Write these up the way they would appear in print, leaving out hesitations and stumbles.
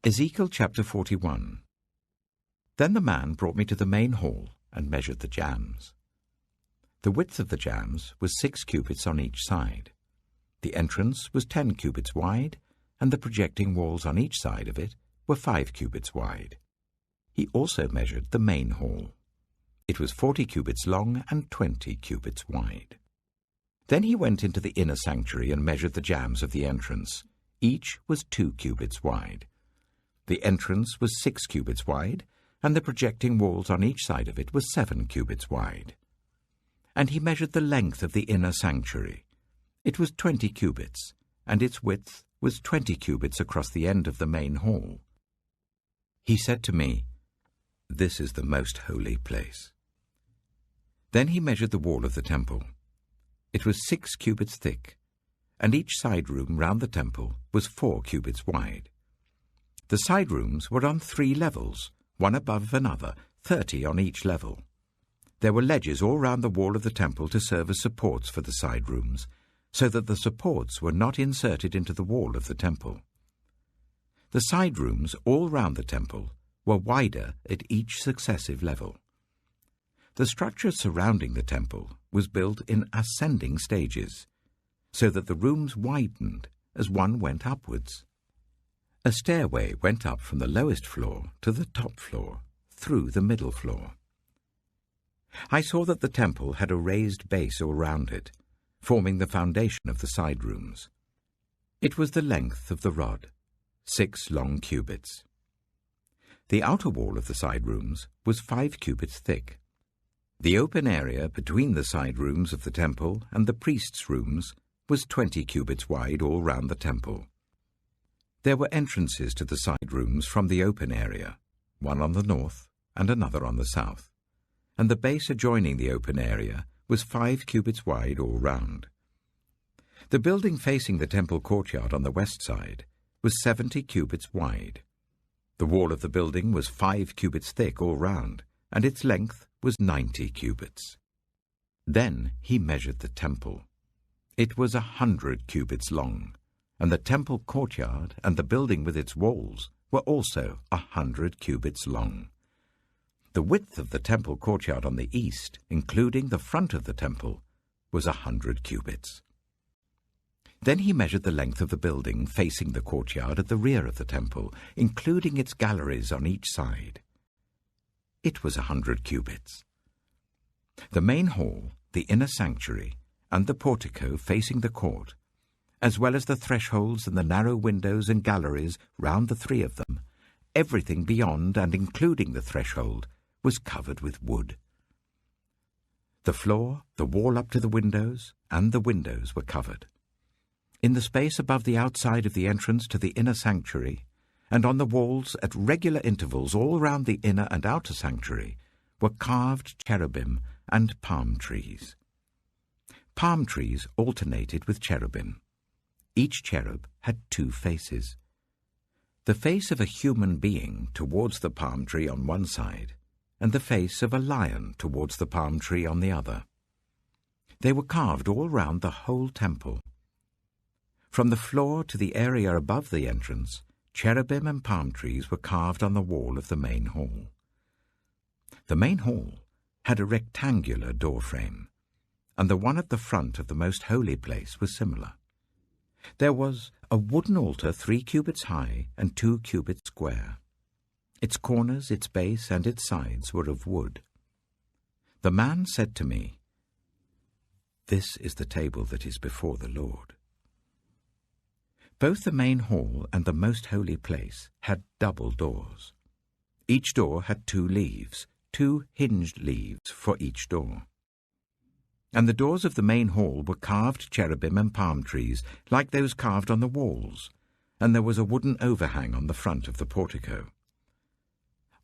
Ezekiel chapter 41. Then the man brought me to the main hall and measured the jambs. The width of the jambs was 6 cubits on each side. The entrance was 10 cubits wide, and the projecting walls on each side of it were 5 cubits wide. He also measured the main hall. It was 40 cubits long and 20 cubits wide. Then he went into the inner sanctuary and measured the jambs of the entrance. Each was 2 cubits wide. The entrance was 6 cubits wide, and the projecting walls on each side of it were 7 cubits wide. And he measured the length of the inner sanctuary. It was 20 cubits, and its width was 20 cubits across the end of the main hall. He said to me, "This is the most holy place." Then he measured the wall of the temple. It was 6 cubits thick, and each side room round the temple was 4 cubits wide. The side rooms were on 3 levels, one above another, 30 on each level. There were ledges all round the wall of the temple to serve as supports for the side rooms, so that the supports were not inserted into the wall of the temple. The side rooms all round the temple were wider at each successive level. The structure surrounding the temple was built in ascending stages, so that the rooms widened as one went upwards. A stairway went up from the lowest floor to the top floor, through the middle floor. I saw that the temple had a raised base all round it, forming the foundation of the side rooms. It was the length of the rod, 6 long cubits. The outer wall of the side rooms was 5 cubits thick. The open area between the side rooms of the temple and the priests' rooms was 20 cubits wide all round the temple. There were entrances to the side rooms from the open area, one on the north and another on the south, and the base adjoining the open area was 5 cubits wide all round. The building facing the temple courtyard on the west side was 70 cubits wide. The wall of the building was 5 cubits thick all round, and its length was 90 cubits. Then he measured the temple. It was 100 cubits long, and the temple courtyard and the building with its walls were also 100 cubits long. The width of the temple courtyard on the east, including the front of the temple, was 100 cubits. Then he measured the length of the building facing the courtyard at the rear of the temple, including its galleries on each side. It was 100 cubits. The main hall, the inner sanctuary, and the portico facing the court, as well as the thresholds and the narrow windows and galleries round the 3 of them, everything beyond and including the threshold was covered with wood. The floor, the wall up to the windows, and the windows were covered. In the space above the outside of the entrance to the inner sanctuary, and on the walls at regular intervals all round the inner and outer sanctuary, were carved cherubim and palm trees. Palm trees alternated with cherubim. Each cherub had 2 faces. The face of a human being towards the palm tree on one side, and the face of a lion towards the palm tree on the other. They were carved all round the whole temple. From the floor to the area above the entrance, cherubim and palm trees were carved on the wall of the main hall. The main hall had a rectangular door frame, and the one at the front of the most holy place was similar. There was a wooden altar 3 cubits high and 2 cubits square. Its corners, its base, and its sides were of wood. The man said to me, "This is the table that is before the Lord." Both the main hall and the most holy place had double doors. Each door had 2 leaves, 2 hinged leaves for each door. And the doors of the main hall were carved cherubim and palm trees, like those carved on the walls, and there was a wooden overhang on the front of the portico.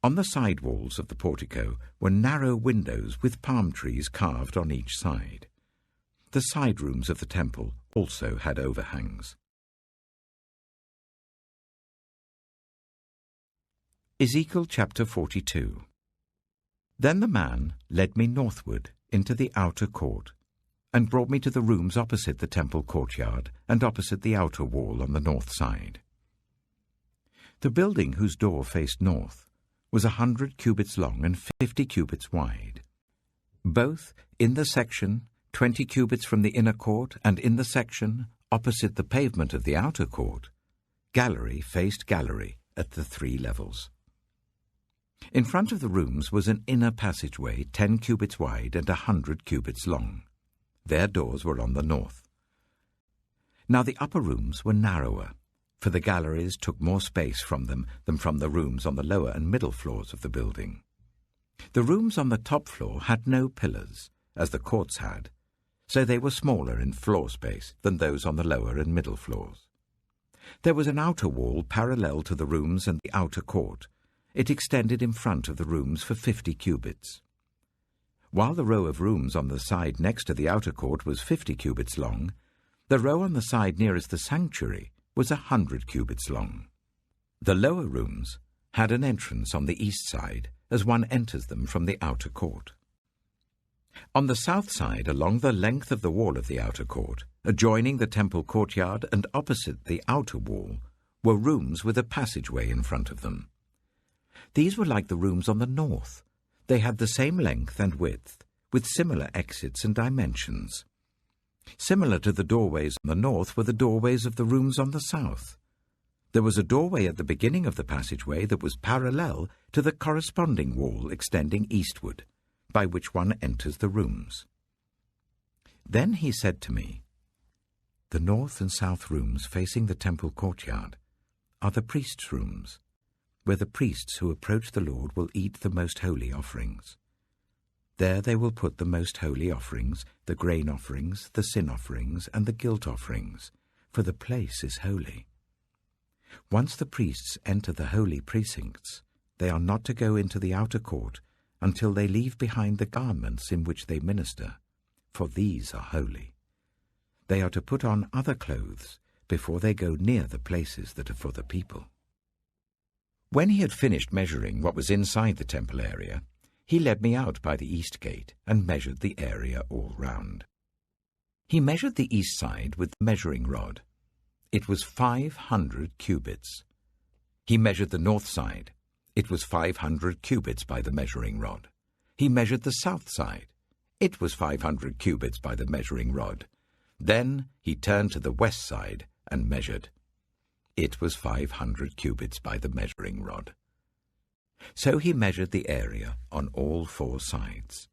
On the side walls of the portico were narrow windows with palm trees carved on each side. The side rooms of the temple also had overhangs. Ezekiel chapter 42. Then the man led me northward into the outer court, and brought me to the rooms opposite the temple courtyard and opposite the outer wall on the north side. The building, whose door faced north, was 100 cubits long and 50 cubits wide. Both in the section 20 cubits from the inner court and in the section opposite the pavement of the outer court, gallery faced gallery at the 3 levels. In front of the rooms was an inner passageway 10 cubits wide and 100 cubits long. Their doors were on the north. Now the upper rooms were narrower, for the galleries took more space from them than from the rooms on the lower and middle floors of the building. The rooms on the top floor had no pillars, as the courts had, so they were smaller in floor space than those on the lower and middle floors. There was an outer wall parallel to the rooms and the outer court. It extended in front of the rooms for 50 cubits. While the row of rooms on the side next to the outer court was 50 cubits long, the row on the side nearest the sanctuary was 100 cubits long. The lower rooms had an entrance on the east side as one enters them from the outer court. On the south side, along the length of the wall of the outer court, adjoining the temple courtyard and opposite the outer wall, were rooms with a passageway in front of them. These were like the rooms on the north. They had the same length and width, with similar exits and dimensions. Similar to the doorways on the north were the doorways of the rooms on the south. There was a doorway at the beginning of the passageway that was parallel to the corresponding wall extending eastward, by which one enters the rooms. Then he said to me, "The north and south rooms facing the temple courtyard are the priests' rooms, where the priests who approach the Lord will eat the most holy offerings. There they will put the most holy offerings, the grain offerings, the sin offerings, and the guilt offerings, for the place is holy. Once the priests enter the holy precincts, they are not to go into the outer court until they leave behind the garments in which they minister, for these are holy. They are to put on other clothes before they go near the places that are for the people." When he had finished measuring what was inside the temple area, he led me out by the east gate and measured the area all round. He measured the east side with the measuring rod. It was 500 cubits. He measured the north side. It was 500 cubits by the measuring rod. He measured the south side. It was 500 cubits by the measuring rod. Then he turned to the west side and measured. It was 500 cubits by the measuring rod. So he measured the area on all 4 sides.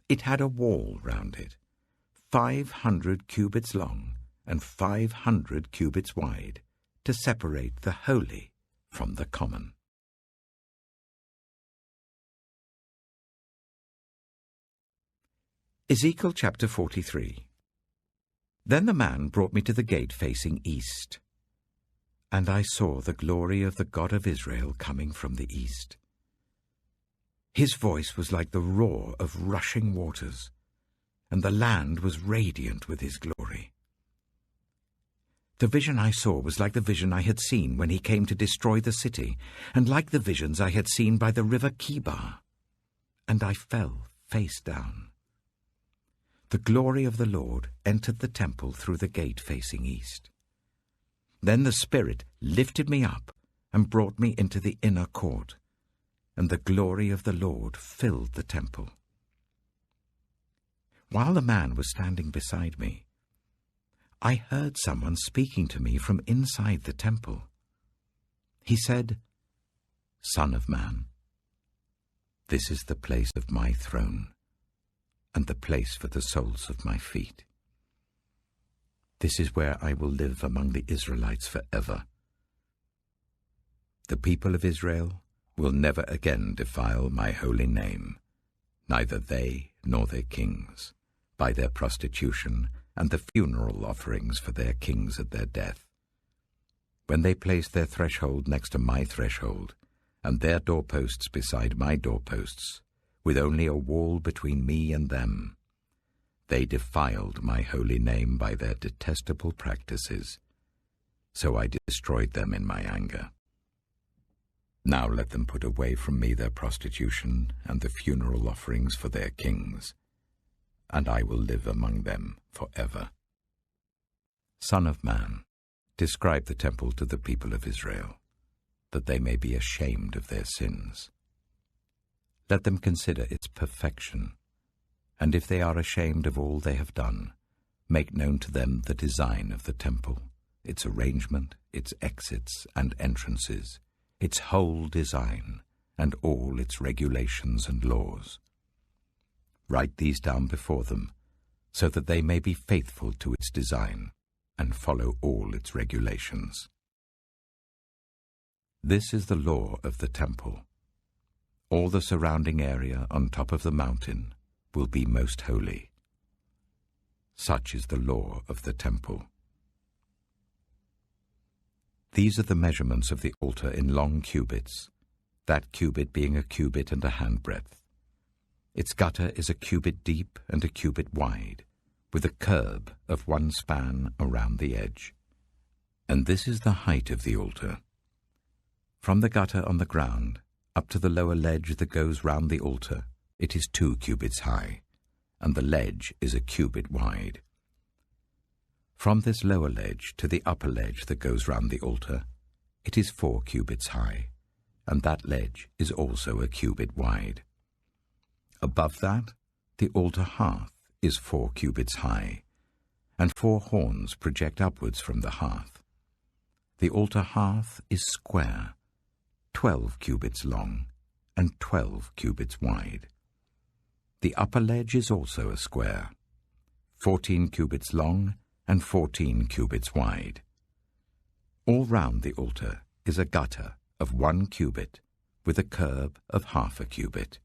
It had a wall round it, 500 cubits long and 500 cubits wide, to separate the holy from the common. Ezekiel chapter 43. Then the man brought me to the gate facing east. And I saw the glory of the God of Israel coming from the east. His voice was like the roar of rushing waters, and the land was radiant with his glory. The vision I saw was like the vision I had seen when he came to destroy the city, and like the visions I had seen by the river Kibar. And I fell face down. The glory of the Lord entered the temple through the gate facing east. Then the Spirit lifted me up and brought me into the inner court, and the glory of the Lord filled the temple. While the man was standing beside me, I heard someone speaking to me from inside the temple. He said, "Son of man, this is the place of my throne, and the place for the soles of my feet. This is where I will live among the Israelites forever. The people of Israel will never again defile my holy name, neither they nor their kings, by their prostitution and the funeral offerings for their kings at their death. When they place their threshold next to my threshold, and their doorposts beside my doorposts, with only a wall between me and them, they defiled my holy name by their detestable practices, so I destroyed them in my anger. Now let them put away from me their prostitution and the funeral offerings for their kings, and I will live among them forever. Son of man, describe the temple to the people of Israel. that they may be ashamed of their sins. Let them consider its perfection, and if they are ashamed of all they have done, make known to them the design of the temple, its arrangement, its exits and entrances, its whole design, and all its regulations and laws. Write these down before them, so that they may be faithful to its design and follow all its regulations. This is the law of the temple. All the surrounding area on top of the mountain will be most holy. Such is the law of the temple. These are the measurements of the altar in long cubits, that cubit being a cubit and a handbreadth. Its gutter is a cubit deep and a cubit wide, with a curb of 1 span around the edge. And this is the height of the altar. From the gutter on the ground up to the lower ledge that goes round the altar, it is 2 cubits high, and the ledge is a cubit wide. From this lower ledge to the upper ledge that goes round the altar, it is 4 cubits high, and that ledge is also a cubit wide. Above that, the altar hearth is 4 cubits high, and 4 horns project upwards from the hearth. The altar hearth is square, 12 cubits long, and 12 cubits wide. The upper ledge is also a square, 14 cubits long and 14 cubits wide. All round the altar is a gutter of 1 cubit with a curb of half a cubit.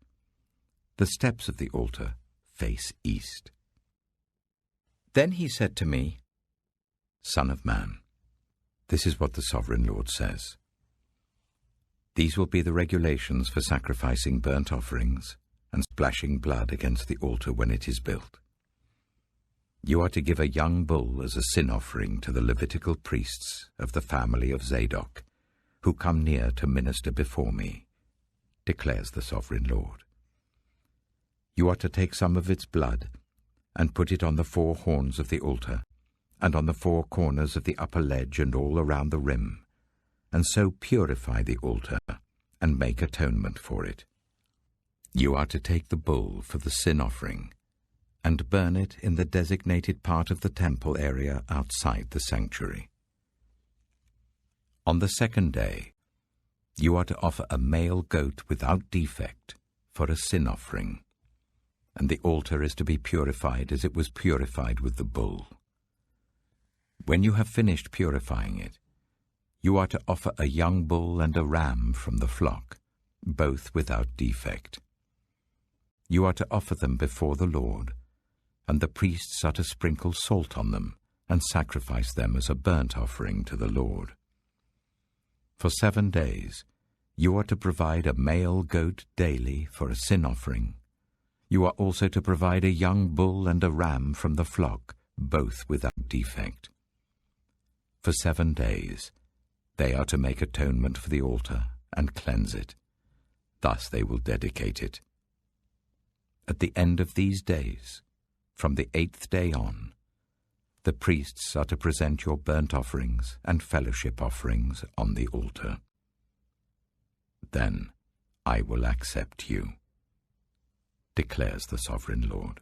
The steps of the altar face east. Then he said to me, Son of man, this is what the Sovereign Lord says. These will be the regulations for sacrificing burnt offerings and splashing blood against the altar when it is built. You are to give a young bull as a sin offering to the Levitical priests of the family of Zadok, who come near to minister before me, declares the Sovereign Lord. You are to take some of its blood and put it on the 4 horns of the altar, and on the 4 corners of the upper ledge and all around the rim, and so purify the altar and make atonement for it. You are to take the bull for the sin offering and burn it in the designated part of the temple area outside the sanctuary. On the 2nd day, you are to offer a male goat without defect for a sin offering, and the altar is to be purified as it was purified with the bull. When you have finished purifying it, you are to offer a young bull and a ram from the flock, both without defect. You are to offer them before the Lord, and the priests are to sprinkle salt on them and sacrifice them as a burnt offering to the Lord. For 7 days you are to provide a male goat daily for a sin offering. You are also to provide a young bull and a ram from the flock, both without defect. For 7 days they are to make atonement for the altar and cleanse it. Thus they will dedicate it. At the end of these days, from the 8th day on, the priests are to present your burnt offerings and fellowship offerings on the altar. Then I will accept you, declares the Sovereign Lord.